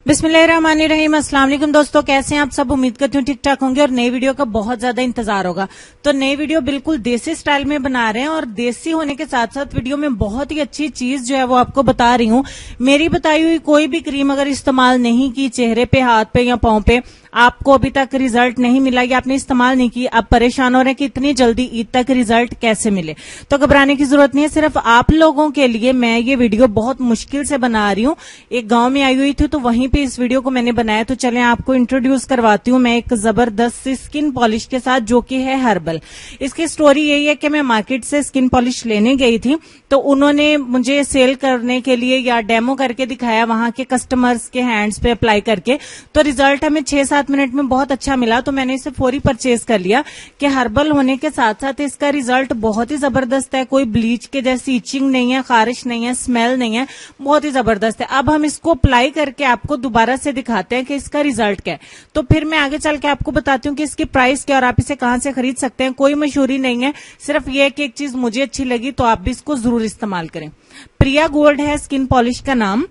बिस्मिल्लाहिर्रहमानिर्रहीम। अस्सलाम वालेकुम दोस्तों, कैसे हैं आप सब? उम्मीद करती हूँ ठीक ठाक होंगे और नई वीडियो का बहुत ज्यादा इंतजार होगा। तो नई वीडियो बिल्कुल देसी स्टाइल में बना रहे हैं और देसी होने के साथ साथ वीडियो में बहुत ही अच्छी चीज जो है वो आपको बता रही हूँ। मेरी बताई हुई कोई भी क्रीम अगर इस्तेमाल नहीं की चेहरे पे, हाथ पे या पांव पे, आपको अभी तक रिजल्ट नहीं मिला या आपने इस्तेमाल नहीं की, आप परेशान हो रहे हैं कि इतनी जल्दी ईद तक रिजल्ट कैसे मिले, तो घबराने की जरूरत नहीं है। सिर्फ आप लोगों के लिए मैं ये वीडियो बहुत मुश्किल से बना रही हूँ। एक गांव में आई हुई थी तो वहीं पे इस वीडियो को मैंने बनाया। तो चलें आपको इंट्रोड्यूस करवाती हूँ मैं एक जबरदस्त स्किन पॉलिश के साथ जो कि है हर्बल। इसकी स्टोरी यही है कि मैं मार्केट से स्किन पॉलिश लेने गई थी तो उन्होंने मुझे सेल करने के लिए या डेमो करके दिखाया वहां के कस्टमर्स के हैंड्स पे अप्लाई करके। तो रिजल्ट हमें 6-7 मिनट में बहुत अच्छा मिला तो मैंने इसे फौरी परचेज कर लिया कि हर्बल होने के साथ साथ इसका रिजल्ट बहुत ही जबरदस्त है। कोई ब्लीच के जैसी इचिंग नहीं है, खारिश नहीं है, स्मेल नहीं है, बहुत ही जबरदस्त है। अब हम इसको अप्लाई करके आपको दोबारा से दिखाते हैं कि इसका रिजल्ट क्या है। तो फिर मैं आगे चल के आपको बताती हूँ कि इसकी प्राइस क्या और आप इसे कहां से खरीद सकते हैं। कोई मशहूरी नहीं है, सिर्फ ये है कि एक चीज मुझे अच्छी लगी तो आप भी इसको जरूर इस्तेमाल करें। प्रिया गोल्ड है स्किन पॉलिश का नाम।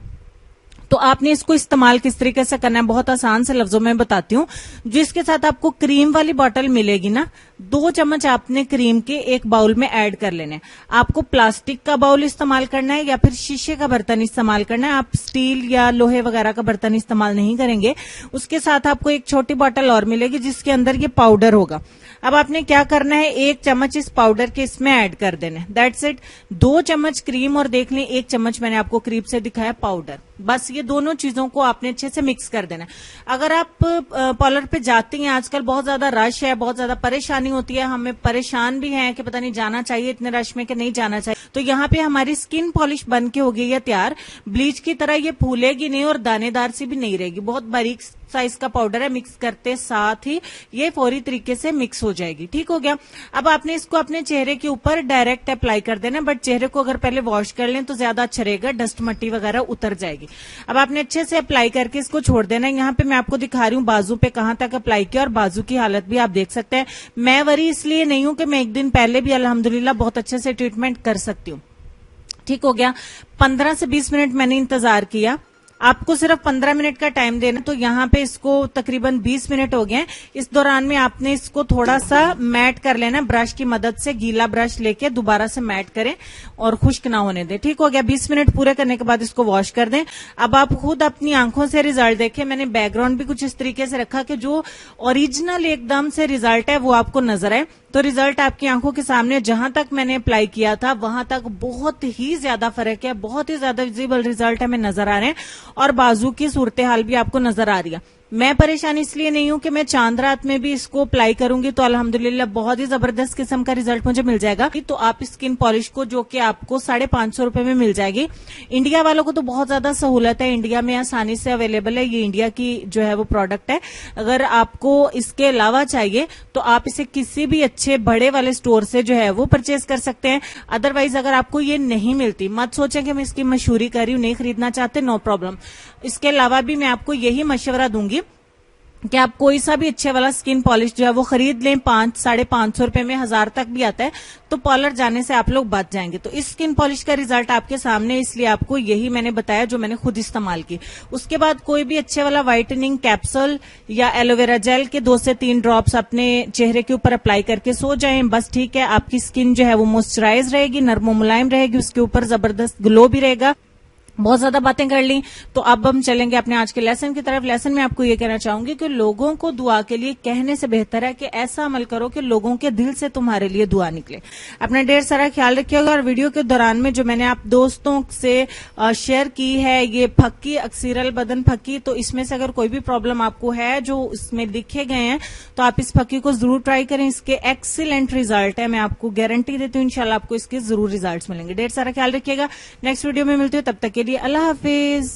तो आपने इसको इस्तेमाल किस तरीके से करना है, बहुत आसान से लफ्जों में बताती हूँ। जिसके साथ आपको क्रीम वाली बॉटल मिलेगी ना, 2 चम्मच आपने क्रीम के एक बाउल में ऐड कर लेने हैं। आपको प्लास्टिक का बाउल इस्तेमाल करना है या फिर शीशे का बर्तन इस्तेमाल करना है। आप स्टील या लोहे वगैरह का बर्तन इस्तेमाल नहीं करेंगे। उसके साथ आपको एक छोटी बॉटल और मिलेगी जिसके अंदर ये पाउडर होगा। अब आपने क्या करना है, 1 चम्मच इस पाउडर के इसमें ऐड कर देने, दैट्स इट। 2 चम्मच क्रीम और देख लें 1 चम्मच मैंने आपको करीब से दिखाया पाउडर। बस ये दोनों चीजों को आपने अच्छे से मिक्स कर देना है। अगर आप पार्लर पे जाते हैं, आजकल बहुत ज्यादा रश है, बहुत ज्यादा परेशानी होती है, हमें परेशान भी हैं कि पता नहीं जाना चाहिए इतने रश में कि नहीं जाना चाहिए। तो यहाँ पे हमारी स्किन पॉलिश बन के हो गई है तैयार। ब्लीच की तरह ये फूलेगी नहीं और दानेदार सी भी नहीं रहेगी। बहुत बारीक साइज का पाउडर है, मिक्स करते साथ ही ये फौरी तरीके से मिक्स हो जाएगी। ठीक हो गया। अब आपने इसको अपने चेहरे के ऊपर डायरेक्ट अप्लाई कर देना, बट चेहरे को अगर पहले वॉश कर लें तो ज्यादा अच्छा रहेगा, डस्ट मट्टी वगैरह उतर जाएगी। अब आपने अच्छे से अप्लाई करके इसको छोड़ देना है। यहाँ पे मैं आपको दिखा रही हूँ बाजू पे कहां तक अप्लाई किया और बाजू की हालत भी आप देख सकते हैं। मैं वरी इसलिए नहीं हूं कि मैं एक दिन पहले भी अल्हम्दुलिल्लाह बहुत अच्छे से ट्रीटमेंट कर सकती हूँ। ठीक हो गया। 15 से 20 मिनट मैंने इंतजार किया। आपको सिर्फ 15 मिनट का टाइम देना, तो यहाँ पे इसको तकरीबन 20 मिनट हो गए। इस दौरान में आपने इसको थोड़ा सा मैट कर लेना, ब्रश की मदद से गीला ब्रश लेके दोबारा से मैट करें और खुश्क ना होने दें। ठीक हो गया। 20 मिनट पूरे करने के बाद इसको वॉश कर दें। अब आप खुद अपनी आंखों से रिजल्ट देखें। मैंने बैकग्राउंड भी कुछ इस तरीके से रखा कि जो ओरिजिनल एकदम से रिजल्ट है वो आपको नजर आए। तो रिजल्ट आपकी आंखों के सामने, जहां तक मैंने अप्लाई किया था वहां तक बहुत ही ज्यादा फर्क है, बहुत ही ज्यादा विजिबल रिजल्ट हमें नजर आ रहे हैं और बाजू की सूरत हाल भी आपको नजर आ रही है। मैं परेशान इसलिए नहीं हूं कि मैं चांद रात में भी इसको अप्लाई करूंगी तो अल्हम्दुलिल्लाह बहुत ही जबरदस्त किस्म का रिजल्ट मुझे मिल जाएगा। तो आप स्किन पॉलिश को जो कि आपको 550 रुपए में मिल जाएगी। इंडिया वालों को तो बहुत ज्यादा सहूलत है, इंडिया में आसानी से अवेलेबल है। ये इंडिया की जो है वो प्रोडक्ट है। अगर आपको इसके अलावा चाहिए तो आप इसे किसी भी अच्छे बड़े वाले स्टोर से जो है वो परचेज कर सकते हैं। अदरवाइज अगर आपको ये नहीं मिलती, मत सोचें कि मैं इसकी मशहूरी कर रही हूं, नहीं खरीदना चाहते, नो प्रॉब्लम। इसके अलावा भी मैं आपको यही मशवरा दूंगी कि आप कोई सा भी अच्छे वाला स्किन पॉलिश जो है वो खरीद लें। 500-550 रुपए में 1000 तक भी आता है, तो पार्लर जाने से आप लोग बच जाएंगे। तो इस स्किन पॉलिश का रिजल्ट आपके सामने, इसलिए आपको यही मैंने बताया जो मैंने खुद इस्तेमाल की। उसके बाद कोई भी अच्छे वाला व्हाइटनिंग कैप्सूल या एलोवेरा जेल के 2 से 3 ड्रॉप्स अपने चेहरे के ऊपर अप्लाई करके सो जाएं, बस ठीक है। आपकी स्किन जो है वो मॉइस्चराइज रहेगी, नर्म मुलायम रहेगी, उसके ऊपर जबरदस्त ग्लो भी रहेगा। बहुत ज्यादा बातें कर ली, तो अब हम चलेंगे अपने आज के लेसन की तरफ। लेसन में आपको ये कहना चाहूंगी कि लोगों को दुआ के लिए कहने से बेहतर है कि ऐसा अमल करो कि लोगों के दिल से तुम्हारे लिए दुआ निकले। अपना ढेर सारा ख्याल रखिएगा। और वीडियो के दौरान में जो मैंने आप दोस्तों से शेयर की है ये फक्की अक्सीरल बदन फक्की, तो इसमें से अगर कोई भी प्रॉब्लम आपको है जो इसमें लिखे गए हैं तो आप इस फक्की को जरूर ट्राई करें। इसके एक्सीलेंट रिजल्ट है, मैं आपको गारंटी देती हूँ। इंशाल्लाह आपको इसके जरूर रिजल्ट मिलेंगे। ढेर सारा ख्याल रखिएगा। नेक्स्ट वीडियो में मिलते हो, तब तक के लिए अल्लाह हाफिज।